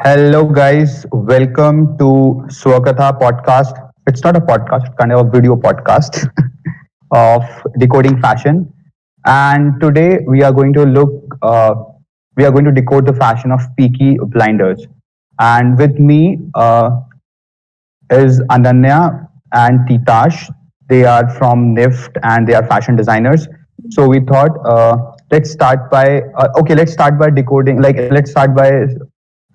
Hello, guys. Welcome to Swakatha podcast. It's not a podcast, it's kind of a video podcast of Decoding Fashion. And today we are going to decode the fashion of Peaky Blinders. And with me is Ananya and Titash. They are from NIFT and they are fashion designers. So we thought, let's start by decoding. Let's start by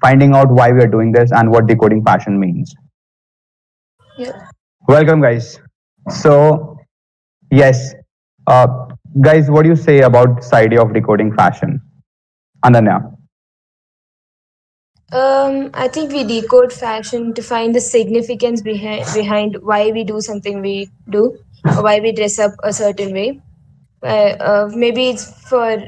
finding out why we are doing this and what decoding fashion means. Yeah. Welcome, guys. So, yes, uh, guys, what do you say about this idea of decoding fashion? Ananya. I think we decode fashion to find the significance behind why we do something we do, or why we dress up a certain way. Maybe it's for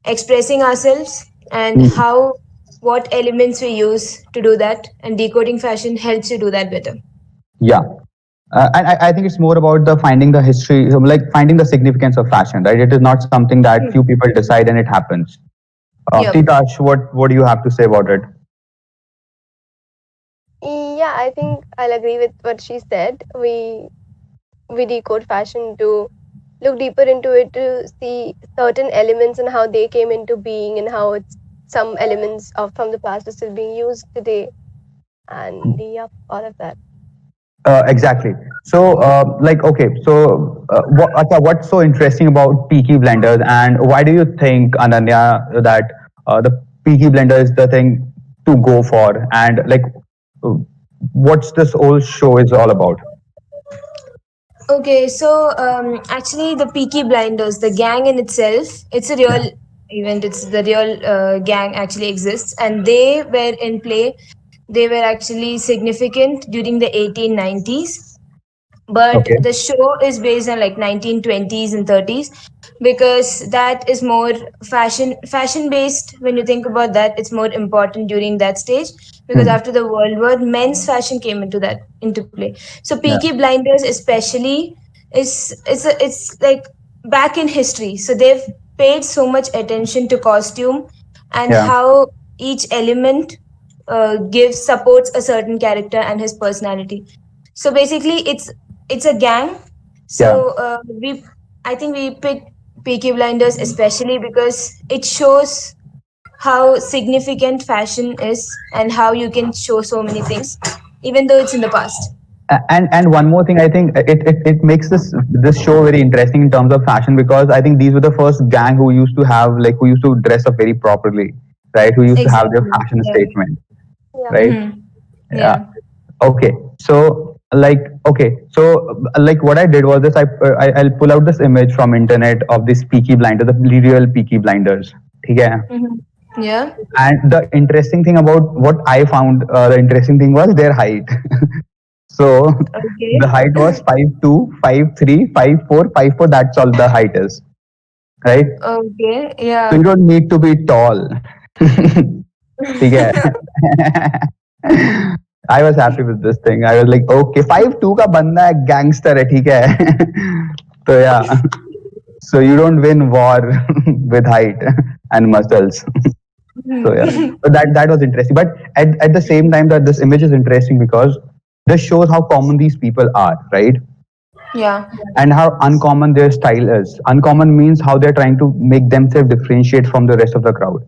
expressing ourselves and Mm, how what elements we use to do that, and decoding fashion helps you do that better. yeah. And I think it's more about the finding the history, like finding the significance of fashion, right? It is not something that Hmm. few people decide and it happens. Yep. Titash, what do you have to say about it? Yeah, I think I'll agree with what she said. We decode fashion to look deeper into it to see certain elements and how they came into being and how it's some elements of from the past are still being used today. And yeah, all of that. Exactly. So, what's so interesting about Peaky Blenders, and why do you think, Ananya, that the Peaky Blender is the thing to go for, and uh, what's this whole show is all about? Okay, so actually, the Peaky Blinders, the gang in itself, it's a Yeah. real event. It's the real gang actually exists, and they were in play. They were actually significant during the 1890s, but Okay. the show is based on like 1920s and 30s, because that is more fashion based. When you think about that, it's more important during that stage, because Hmm. after the World War, men's fashion came into play. So Yeah. Peaky Blinders especially it's like back in history. So they've paid so much attention to costume and Yeah. how each element gives supports a certain character and his personality. So basically, it's a gang. Yeah. So we I think we picked Peaky Blinders especially because it shows how significant fashion is and how you can show so many things, even though it's in the past. And one more thing, I think it makes this show very interesting in terms of fashion because I think these were the first gang who used to dress up very properly, right? Who used to have their Exactly. fashion Yeah. statement, Yeah. right? Hmm. Yeah. Yeah. Okay. So what I did was this. I'll pull out this image from internet of this Peaky Blinders, the real Peaky Blinders. Okay. Hmm. Yeah. And the interesting thing about what I found, the interesting thing was their height. So the Okay. height was 5'2", 5'3", 5'4", 5'4". That's all the height is, right? Okay. So you Yeah. don't need to be tall. ठीक है? I was happy with this thing. I was like, okay, 5'2" का बंदा है, gangster है, ठीक है? तो yeah, so you don't win war with height and muscles. So yeah, so that was interesting. But at the same time, that this image is interesting because this shows how common these people are, right? Yeah. And how uncommon their style is. Uncommon means how they're trying to make themselves differentiate from the rest of the crowd,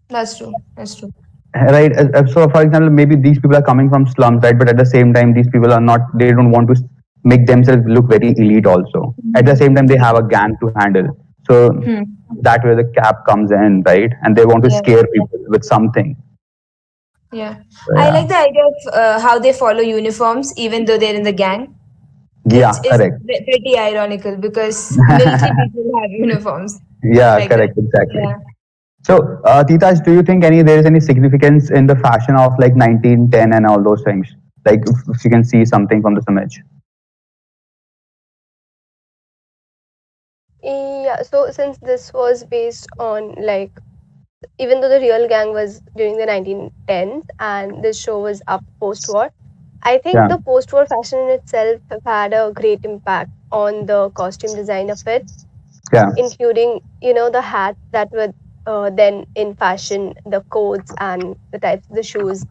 That's true. That's true. right? So, for example, maybe these people are coming from slums, right? But at the same time, these people are not. They don't want to make themselves look very elite. Also, at the same time, they have a gang to handle. So Hmm. that where the cap comes in, right? And they want to Yeah. scare people with something. Yeah. So, I yeah, like the idea of how they follow uniforms even though they're in the gang. yeah, It's correct. pretty ironical because military people have uniforms Yeah, like that. correct, exactly. Yeah. So, Titash, do you think there is any significance in the fashion of like 1910 and all those things? Like, if you can see something from this image. Yeah. So since this was based on like even though the real gang was during the 1910s and this show was up post-war, I think Yeah, the post-war fashion in itself have had a great impact on the costume design of it, yeah, including the hats that were then in fashion, the coats and the types of the shoes,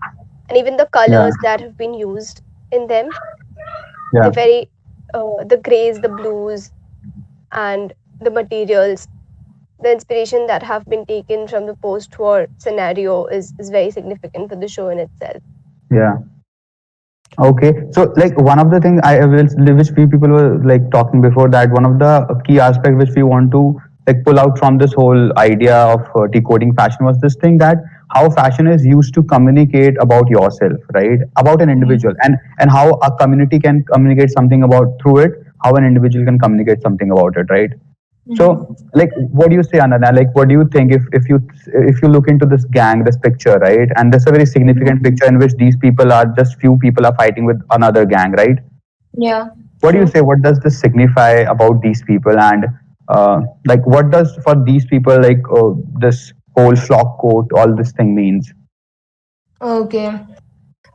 and even the Yeah. colors that have been used in them, Yeah. the very the grays, the blues, and the materials, the inspiration that have been taken from the post-war scenario is very significant for the show in itself. Yeah. Okay, so like one of the thing I will, which we people were like talking before, that one of the key aspect which we want to like pull out from this whole idea of decoding fashion was this thing that how fashion is used to communicate about yourself, right? About an individual, and how a community can communicate something about through it, how an individual can communicate something about it, right? So, like, what do you say, Ananya? Like, what do you think if you look into this gang, this picture, right? And this is a very significant picture in which these people are just few people are fighting with another gang, right? Yeah, What do you true. say? What does this signify about these people? And like, what does for these people like this whole flock coat, all this thing means? Okay.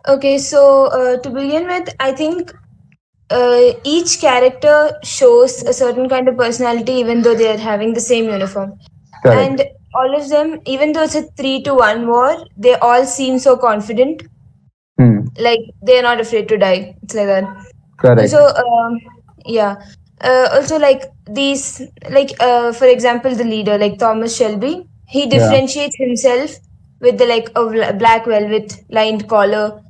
Okay, so to begin with, I think each character shows a certain kind of personality even though they are having the same uniform. Correct. And all of them, even though it's a 3-1 war, they all seem so confident, Hmm. like they're not afraid to die. It's like that. Correct. Also, yeah. Also, like these, like for example, the leader, like Thomas Shelby, he Yeah. differentiates himself with the like a black velvet lined collar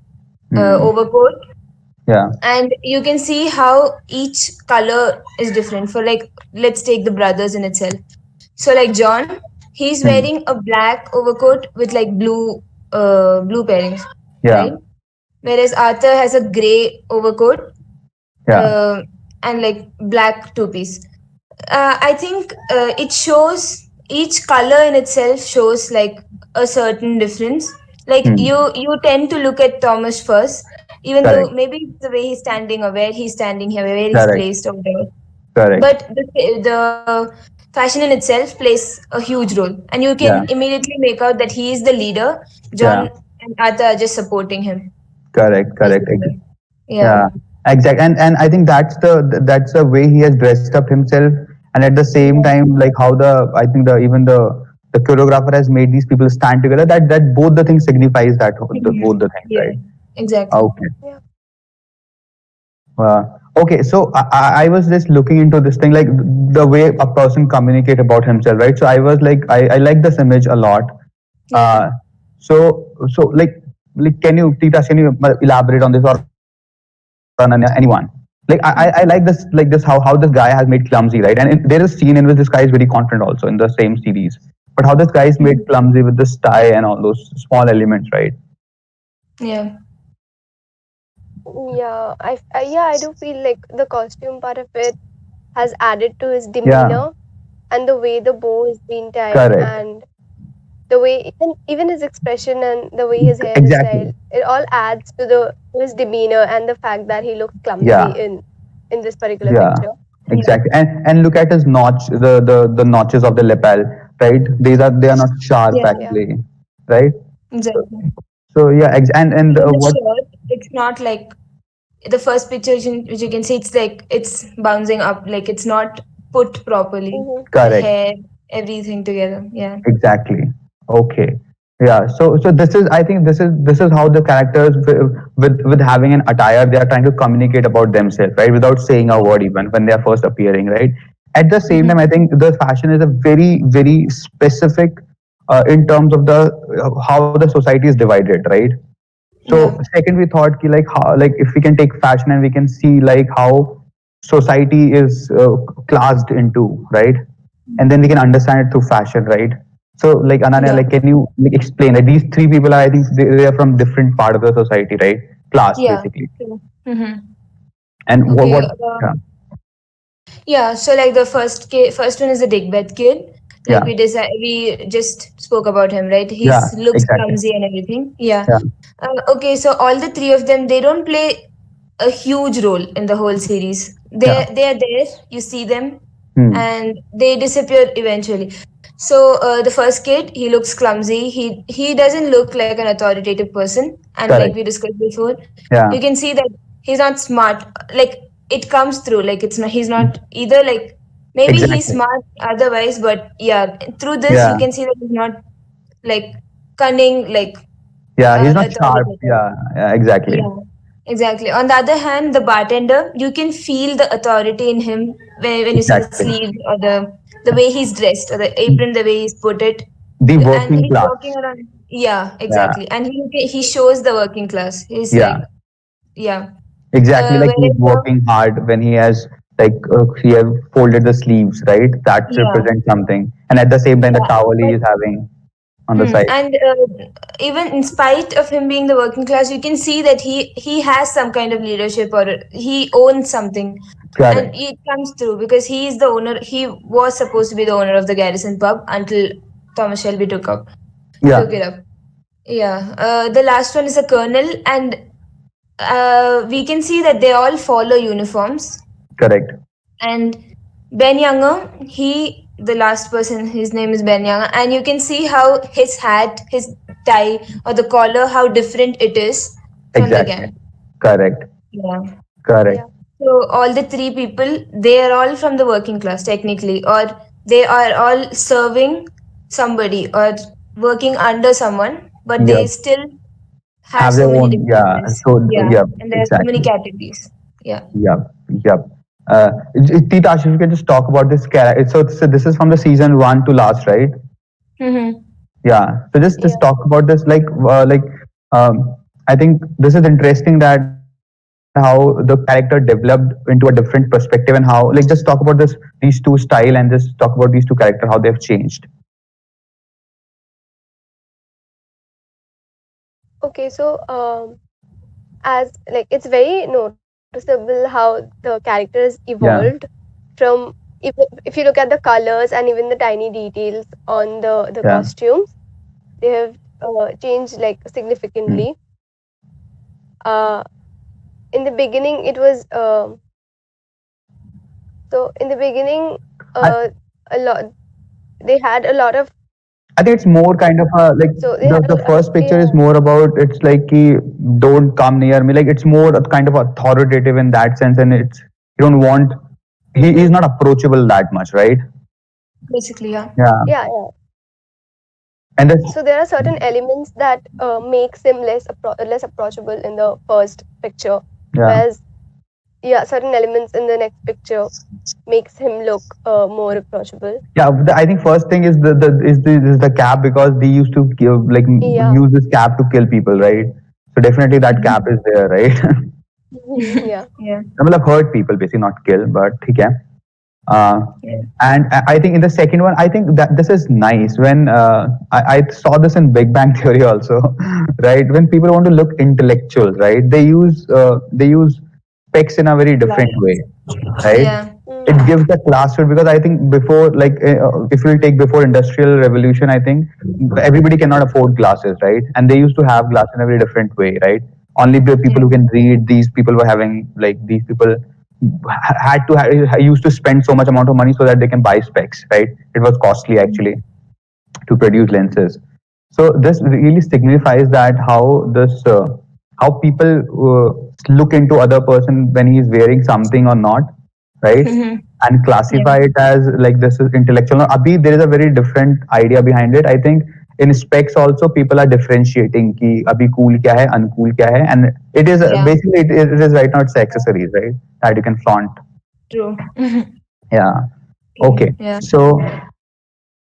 Hmm. overcoat, Yeah. and you can see how each color is different. For like, let's take the brothers in itself. So like John, he's Hmm. wearing a black overcoat with like blue pairings, Yeah. right? Whereas Arthur has a gray overcoat Yeah. uh, and like black two piece. I think it shows, each color in itself shows like a certain difference. Like Hmm. you tend to look at Thomas first, even though Correct. maybe it's the way he's standing or where he's standing here, where he's Correct. placed or whatever. Correct. But the fashion in itself plays a huge role, and you can Yeah. immediately make out that he is the leader. Yeah. John and Arthur are just supporting him Correct. as Correct. leader. Yeah. Yeah, exactly. And I think that's the way he has dressed up himself, and at the same Yeah. time, like how the I think the even the choreographer has made these people stand together. That both the things signifies that both the things, Yeah. right? Exactly. Okay. Yeah. Okay, so I was just looking into this thing, like the way a person communicate about himself, right? So I was like, I like this image a lot. Yeah. So like can you elaborate on this, or Ananya, anyone? Like I like this how this guy has made clumsy, right? And there is a scene in which this guy is very confident also in the same series. But how this guy is made Mhm. clumsy with this tie and all those small elements, right? Yeah. Yeah, I do feel like the costume part of it has added to his Yeah, demeanor, and the way the bow is being tied, correct. and the way even his expression and the way his hair is Exactly. styled, it all adds to the to his demeanor and the fact that he looks clumsy Yeah, in this particular yeah, picture. Yeah. exactly. And look at his notch, the notches of the lapel, right? They are not sharp Yeah. Yeah. actually, right? Exactly. So yeah, and Even the what? shirt, it's not like the first picture which you can see. It's like it's bouncing up, like it's not put properly. Hmm. The Correct. hair, everything together. Yeah. Exactly. Okay. Yeah. So this is, I think this is how the characters with having an attire, they are trying to communicate about themselves, right, without saying a word even when they are first appearing, right. At the same time, I think the fashion is a very specific in terms of the how the society is divided, right. So Yeah. second, we thought ki, like how, like if we can take fashion and we can see like how society is classed into, right, and then we can understand it through fashion, right. So like Ananya, Yeah. like can you like explain that these three people are, I think they are from different part of the society, right, class Yeah. basically, True. Mm-hmm. and Okay. what yeah, Yeah. So like the first one is the Digbeth kid. Like yeah, we just spoke about him, right? yeah, He's looks exactly, clumsy and everything. Yeah. yeah, Okay. So all the three of them, they don't play a huge role in the whole series. yeah, They are there. You see them, hmm, and they disappear eventually. So the first kid, he looks clumsy. He doesn't look like an authoritative person, and like correct, we discussed before, yeah, you can see that he's not smart. Like it comes through. Like it's not. He's not either like Maybe he's Exactly. smart otherwise, but yeah, through this you Yeah. can see that he's not like cunning, like Yeah. He's not sharp. authoritative. Yeah. Yeah. Exactly. Yeah, exactly. On the other hand, the bartender, you can feel the authority in him when you see the Exactly. sleeves or the way he's dressed or the apron, the way he's put it, The and working he's walking class. around. Yeah, Yeah. exactly. And he shows the working class. He's like, Yeah. yeah. Exactly. Like he's Whereas working hard when he has like he have folded the sleeves, right? That yeah, represents something. And at the same time, the yeah. towel he But is having on the side. and even in spite of him being the working class, you can see that he has some kind of leadership or he owns something, and Correct. it comes through because he is the owner. He was supposed to be the owner of the Garrison pub until Thomas Shelby took Yeah. it up. Yeah, the last one is a colonel, and we can see that they all follow uniforms. Correct. And Ben Younger, the last person, his name is Ben Younger, and you can see how his hat, his tie, or the collar, how different it is from the Exactly. gang. Correct. Yeah. Yeah. Correct. So all the three people, they are all from the working class technically, or they are all serving somebody or working under someone, but they Yep. still have Have so their many own. Yeah. differences. So Yeah, yeah. and there are so many Exactly. categories. Yeah. Yep. Yep. Tita, if you can just talk about this character. So this is from the season one to last, right? Mm-hmm. Yeah. So just Yeah. talk about this. I think this is interesting that how the character developed into a different perspective and how like just talk about this these two style and just talk about these two characters how they've changed. Okay, so as like it's very noticeable how the characters evolved Yeah. from if you look at the colors and even the tiny details on the Yeah. costumes, they have changed like Mm. significantly. Uh, in the beginning, it was so in the beginning, I, a lot they had a lot of I think it's more kind of a like so they had the first picture is yeah. more about it's like ki, don't come near me. Like it's more a kind of authoritative in that sense, and it's you don't want he's Mhm. not approachable that much, right? Basically, yeah. Yeah. Yeah. And this So there are certain elements that makes him less approachable in the first picture, yeah. whereas yeah, certain elements in the next picture makes him look more approachable. Yeah, I think first thing is the cap because they used to give like Yeah. use this cap to kill people, right? So definitely that cap is there, right? Yeah. Yeah. I mean, hurt people basically, not kill, but okay. Uh, Yeah. and I think in the second one, I think that this is nice when I saw this in Big Bang Theory also, right? When people want to look intellectual, right? They use specs in a very different way, right? Yeah. It Mm. gives the class fit because I think before, like, if you take before industrial revolution, I think everybody cannot afford glasses, right? And they used to have glass in a very different way, right? Only the people Yeah. who can read, these people were having like these people had to used to spend so much amount of money so that they can buy specs, right? It was costly actually to produce lenses. So this really signifies that how people look into other person when he's wearing something or not, right? And Yeah. classify it as like this is intellectual. Now, Abhi, there is a very different idea behind it. I think in specs also people are differentiating ki abhi cool kya hai, uncool kya hai, and it is Yeah. basically it is right now it's accessories, right? That you can flaunt. True. Yeah. Okay. Okay. Yeah. So,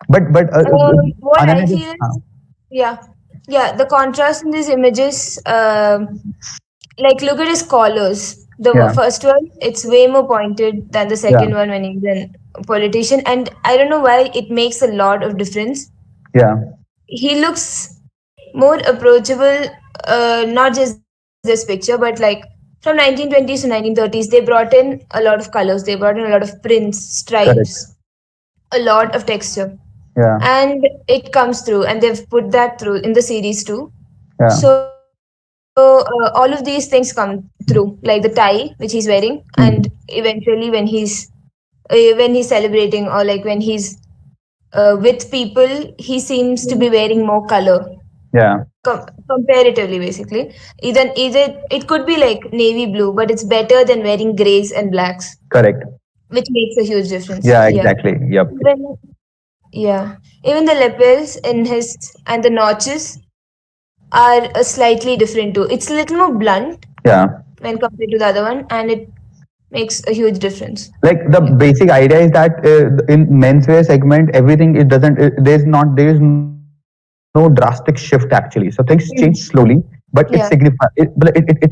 but What I Ananya just feel is, yeah, yeah, the contrast in these images, like look at his collars. The yeah, first one, it's way more pointed than the yeah, second one when he's a politician, and I don't know why it makes a lot of difference. yeah, He looks more approachable, not just this picture, but like from 1920s to 1930s, they brought in a lot of colors, they brought in a lot of prints, stripes, correct. a lot of texture, Yeah, and it comes through, and they've put that through in the series too. yeah, So all of these things come through, like the tie which he's wearing, and mhm, eventually when he's celebrating or like when he's with people, he seems to be wearing more color yeah, comparatively. Basically, either it could be like navy blue, but it's better than wearing grays and blacks. correct. which makes a huge difference. Yeah, Yeah. exactly. Yep. Even, yeah. Even the lapels in his and the notches are slightly different too. It's a little more blunt Yeah. when compared to the other one, and it makes a huge difference. Like the Yeah. basic idea is that in menswear segment, everything it doesn't. There is no drastic shift actually. So things change slowly, Mhm. but Yeah.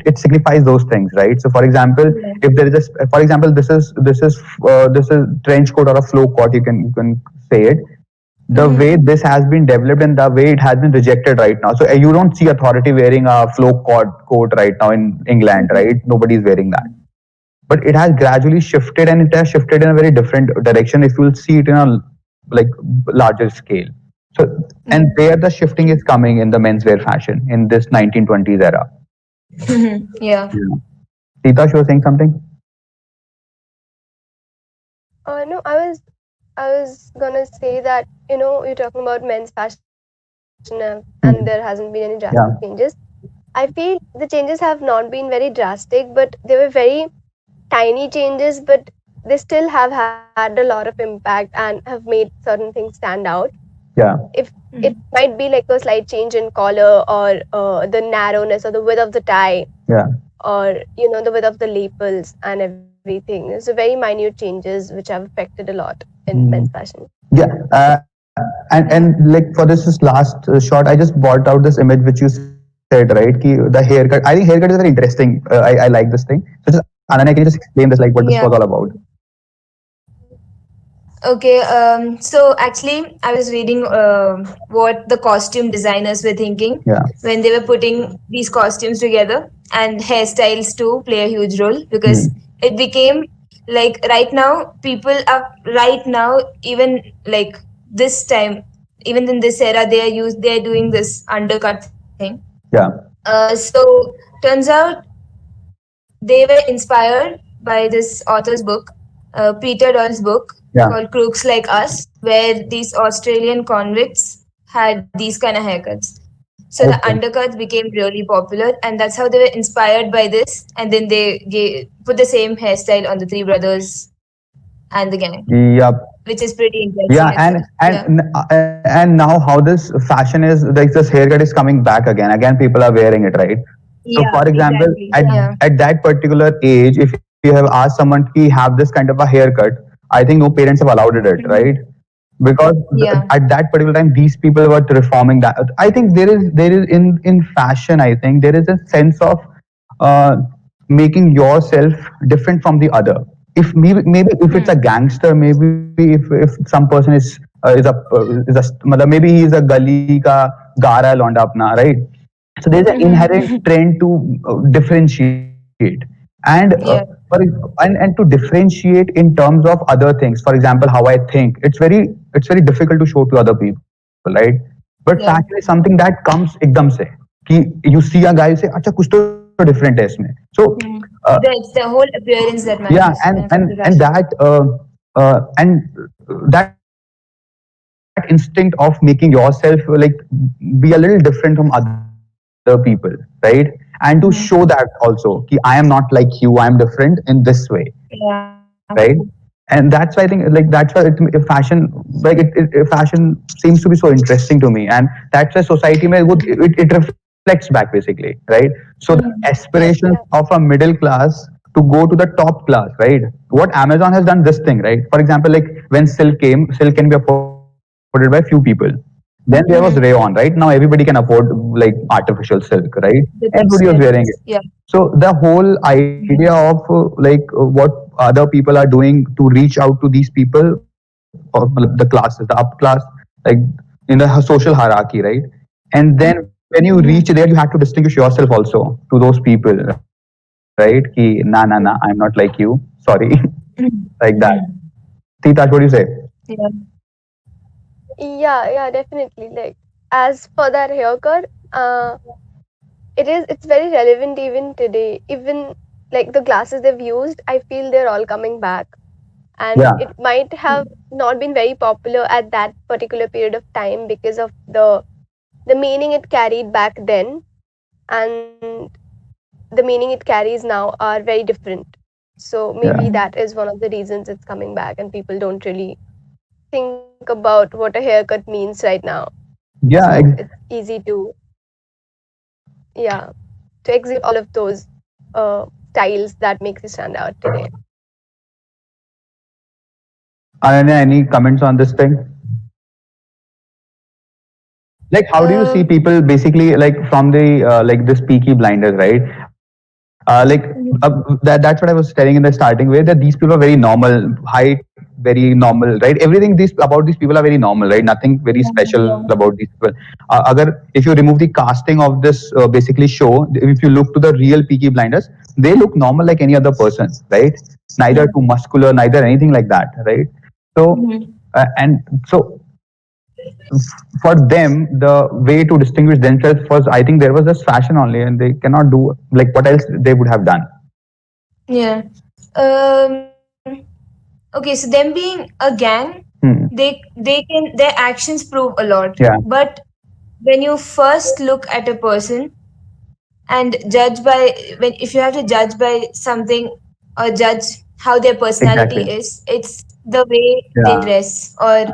it signifies those things, right? So for example, Yeah. if there is a for example, this is trench coat or a flow coat. You can say it. The way Mm-hmm. this has been developed and the way it has been rejected right now. So you don't see authority wearing a flow coat right now in England, right? Nobody is wearing that, but it has gradually shifted, and it has shifted in a very different direction if you'll see it in a like larger scale. So, and Yeah. there the shifting is coming in the menswear fashion in this 1920s era. Yeah. Yeah. Sita, she was saying something. No, I was gonna say that, you're talking about men's fashion and there hasn't been any drastic changes. Yeah. I feel the changes have not been very drastic, but they were very tiny changes, but they still have had a lot of impact and have made certain things stand out. Yeah. If it might be like a slight change in collar, or the narrowness or the width of the tie, Yeah. or the width of the lapels and everything. So very minute changes which have affected a lot in men's Mm. fashion. Yeah. And like for this last shot, I just brought out this image which you said, right? The haircut. I think haircut is very interesting. I like this thing. So just Ananya, can you just explain this, like what this was all Yeah. about? Okay, so actually, I was reading what the costume designers were thinking Yeah. when they were putting these costumes together, and hairstyles too play a huge role because Mm. it became like right now, people are right now, even like this time, even in this era, they're doing this undercut thing. Yeah. So turns out they were inspired by this author's book, Peter Doyle's book Yeah. called Crooks Like Us, where these Australian convicts had these kind of haircuts. So the Okay. undercuts became really popular, and that's how they were inspired by this. And then put the same hairstyle on the three brothers and the gang, Yep. which is pretty Yeah, interesting as and well. Yeah. and now how this fashion is, like this haircut is coming back again. Again, people are wearing it, right? So, Yeah, for example, exactly. Yeah. at that particular age, if you have asked someone to have this kind of a haircut, I think no parents have allowed it, right? Mhm. Because Yeah. at that particular time, these people were reforming that. I think there is in fashion. I think there is a sense of uh, making yourself different from the other. If maybe if it's a Hmm. gangster, maybe if some person maybe he is a gully ka gara londa apna, right? So there's an inherent Hmm. trend to differentiate, and Yeah. and to differentiate in terms of other things. For example, how I think, it's very difficult to show to other people, right? But fashion is Yeah. something that comes ekdam se, कि you see a guy, you say अच्छा कुछ तो different है इसमें. So Hmm. uh, It's the whole appearance that yeah, matters when it comes to and fashion. that instinct of making yourself like be a little different from other people, right? And to show that also कि I am not like you, I am different in this way, right? Yeah. And that's why I think, like that's why fashion, fashion seems to be so interesting to me, and that's why society mein it reflects back basically, right? So the Mhm. aspirations Yeah. of a middle class to go to the top class, right? What Amazon has done this thing, right? For example, like when silk came, silk can be afforded by few people. Then there was rayon, right? Now Mhm. everybody can afford like artificial silk, right? The Everybody was wearing it. textile ones. Yeah. So the whole idea of what other people are doing to reach out to these people, or the classes, the up class, like in the social hierarchy, right? And then when you reach there, you have to distinguish yourself also to those people, right? Ki na na na, I'm not like you. Sorry, like that. Mhm. Titash, what do you say? Yeah. Yeah, definitely. Like, as for that haircut, it's very relevant even today. Even like the glasses they've used, I feel they're all coming back. And Yeah, it might have not been very popular at that particular period of time because of the meaning it carried back then, and the meaning it carries now are very different. So Yeah. maybe that is one of the reasons it's coming back, and people don't really think about what a haircut means right now. So Yeah. it's easy to, yeah, to exhibit all of those styles that makes you stand out today. Ananya, any comments on this thing? Like, how do you see Um, people basically like from the like this Peaky Blinders, right? That's what I was telling in the starting way, that these people are very normal, height very normal, right? Everything these about these people are very normal, right? Nothing very special yeah. about these people. If you remove the casting of this basically show, if you look to the real Peaky Blinders, they look normal like any other person, right? Neither Yeah. too muscular, neither anything like that, right? So Mhm. and so for them the way to distinguish themselves was, I think, there was just fashion only, and they cannot do like what else they would have done. Yeah. Um, okay, so them being a gang, Hmm. their actions prove a lot. Yeah, But when you first look at a person and judge by when if you have to judge by something or judge how their personality exactly. is, it's the way they Yeah, dress, or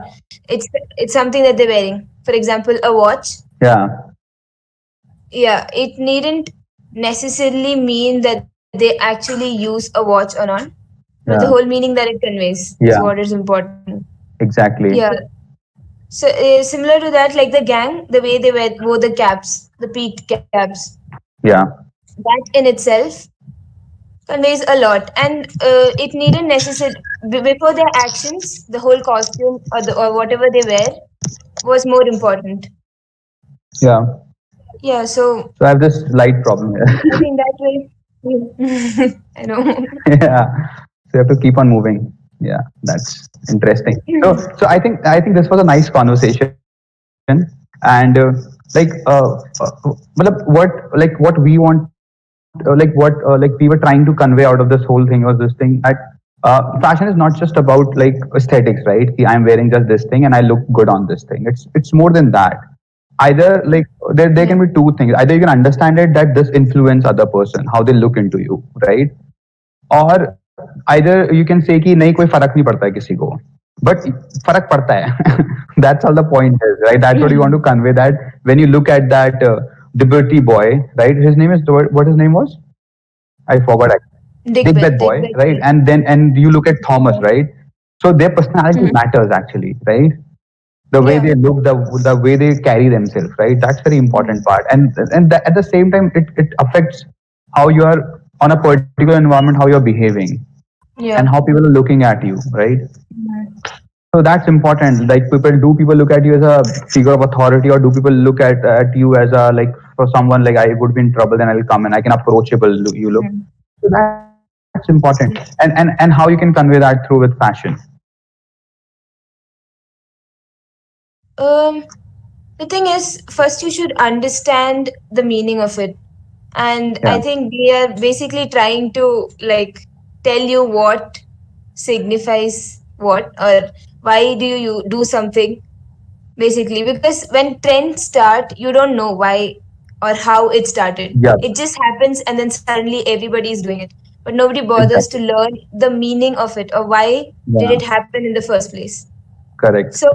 it's something that they're wearing. For example, a watch. yeah, Yeah, it needn't necessarily mean that they actually use a watch or not, but the whole yeah, meaning that it conveys is what yeah, is important. Yeah. exactly. So similar to that, like the gang, the way they wore the caps, the peaked caps, Yeah, that in itself conveys a lot, and it needn't necessarily before their actions, the whole costume or whatever they wear was more important. yeah. Yeah. So So I have this light problem here. I think that way. I know. Yeah, so you have to keep on moving. Yeah, that's interesting. So I think this was a nice conversation, and what we want, what we were trying to convey out of this whole thing was this thing that fashion is not just about like aesthetics, right? Ki I'm wearing just this thing and I look good on this thing. It's more than that. Either like there can Yeah. be two things. Either you can understand it that this influence other person, how they look into you, right? और either you can say कि नहीं कोई फर्क नहीं पड़ता है किसी को, but फर्क पड़ता है. That's all the point is, right? That's what you want to convey, that when you look at that Liberty boy, right? His name is, what his name was, I forgot. Digbeth boy, Digbeth, right? yeah. And you look at Thomas, Yeah. right? So their personality Mhm. matters actually, right? The way they Yeah. look, the way they carry themselves, right? That's very important Mhm. part. And at the same time, it affects how you are on a particular environment, how you're behaving, and how Yeah. people are looking at you, right? Mhm. So that's important. Like, people look at you as a figure of authority, or do people look at you as a, like, for someone like, I would be in trouble, then I'll come and I can approachable you look. Mhm. So that's important. And how you can convey that through with fashion. Um, the thing is, first you should understand the meaning of it. And Yeah, I think we are basically trying to like tell you what signifies what, or why do you do something, basically, because when trends start, you don't know why or how it started. yeah, It just happens and then suddenly everybody is doing it, but nobody bothers to exactly. learn the meaning of it or why did Yeah, it happen in the first place. correct. So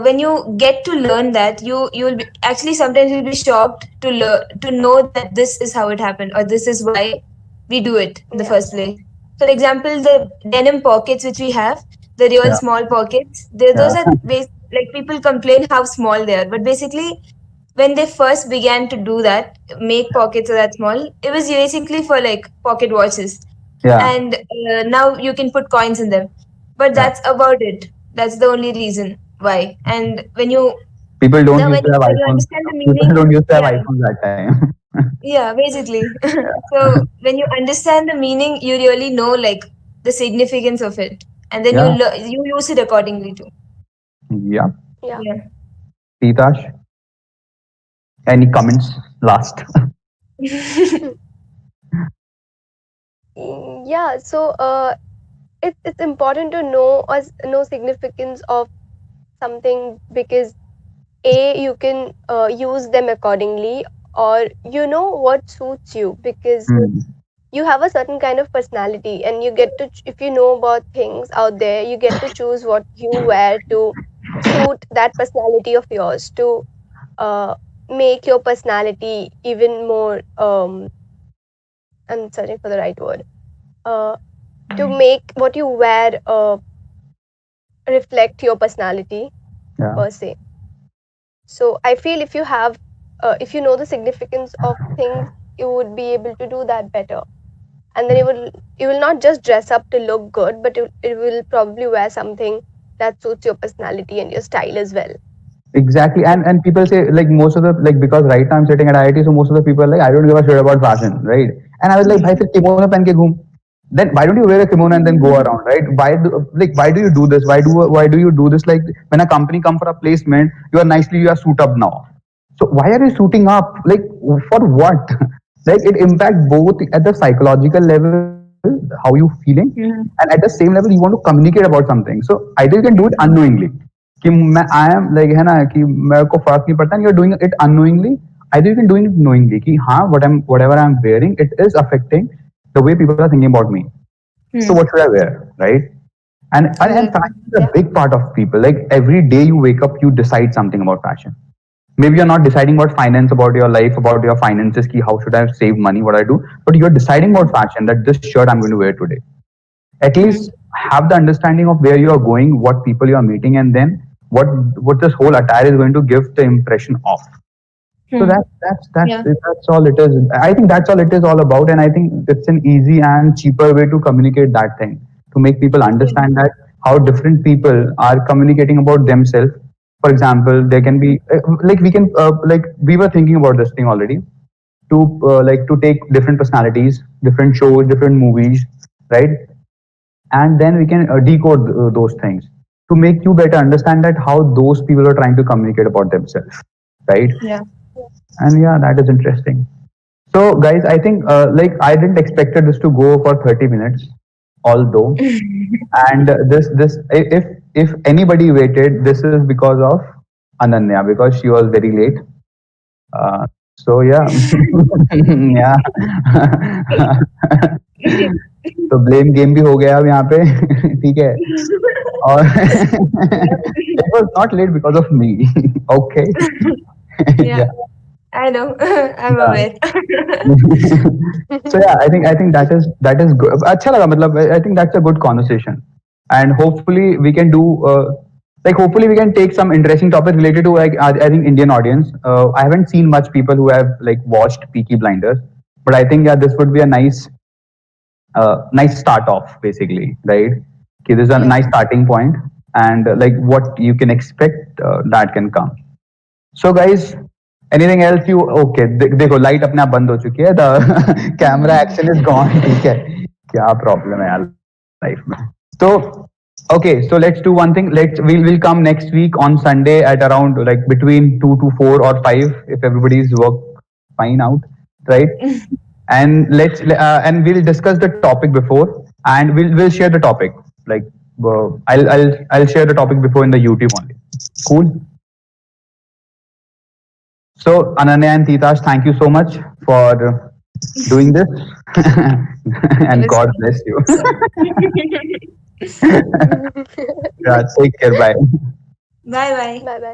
when you get to learn that, you'll be actually sometimes you'll be shocked to to know that this is how it happened, or this is why we do it in the Yeah. first place. For example, the denim pockets which we have, the real Yeah, small pockets, those yeah, are like people complain how small they are, but basically when they first began to do that, make pockets that small, it was basically for like pocket watches, yeah, and now you can put coins in them, but yeah. that's about it. That's the only reason why. And when you People don't now used to have when you iPhones. understand the People meaning, don't used to have yeah, iPhones that time. yeah, basically. So when you understand the meaning, you really know like the significance of it, and then Yeah, you use it accordingly too. yeah. Yeah. Yeah. Titash, any comments last? Yeah. So it's important to know us know significance of something, because a you can use them accordingly, or you know what suits you, because Hmm. you have a certain kind of personality, and you get to if you know about things out there, you get to choose what you wear to suit that personality of yours, to uh, make your personality even more I'm searching for the right word, uh, to make what you wear reflect your personality Yeah. per se. So I feel if you have if you know the significance of things, you would be able to do that better. And then you will not just dress up to look good, but it will probably wear something that suits your personality and your style as well. Exactly, and people say like most of the like because right now I'm sitting at IIT, so most of the people are like I don't give a shit about fashion, right? And I was like, bhai, fir kimono pehen ke ghum. Then why don't you wear a kimono and then go around, right? Why do you do this? Why do you do this? Like when a company come for a placement, you are suit up now. So why are you suiting up? Like for what? Like it impacts both at the psychological level, how you feeling, and at the same level you want to communicate about something. So either you can do it unknowingly कि मैं I am like है ना कि मेरे को फर्क नहीं पड़ता, you are doing it unknowingly, either you can do it knowingly कि हाँ whatever I'm wearing it is affecting the way people are thinking about me, so what should I wear, right? And Exactly. fashion is a Yeah. big part of people. Like every day you wake up you decide something about fashion. Maybe you're not deciding about finance, about your life, about your finances ki how should I save money, what I do, but you're deciding about fashion, that this shirt I'm going to wear today. At least have the understanding of where you are going, what people you are meeting, and then what what this whole attire is going to give the impression of. So Yeah. that's all it is. I think that's all it is all about, and I think it's an easy and cheaper way to communicate that thing, to make people understand that how different people are communicating about themselves. For example, there can be like we can like we were thinking about this thing already, to like to take different personalities, different shows, different movies, right? And then we can decode those things to make you better understand that how those people are trying to communicate about themselves, right? Yeah. And yeah, that is interesting. So guys, I think like I didn't expected this to go for 30 minutes, although, and if anybody waited, this is because of Ananya, because she was very late. So yeah. Yeah. तो blame game भी हो गया अब यहाँ पे ठीक है और it was not late because of me. Okay. Yeah. Yeah. I know. I'm Yeah. aware. So yeah, I think that is good. अच्छा लगा मतलब I think that's a good conversation, and hopefully we can do like hopefully we can take some interesting topics related to like I think Indian audience. I haven't seen much people who have like watched Peaky Blinders, but I think yeah this would be a nice start off basically, right? Okay, this is a Yeah. nice starting point, and like what you can expect that can come. So guys, anything else you okay? देखो light अपने आप बंद हो चुकी है. The camera action is gone. ठीक है. क्या प्रॉब्लम है यार लाइफ में? So okay, so let's do one thing. We'll come next week on Sunday at around like between 2 to 4 or 5 if everybody's work fine out, right? And we'll discuss the topic before, and we'll share the topic. Like I'll share the topic before in the YouTube only. Cool. So, Ananya and Titash, thank you so much for doing this. It And was God fun. bless you. Yeah, take care. Bye. Bye bye. Bye bye.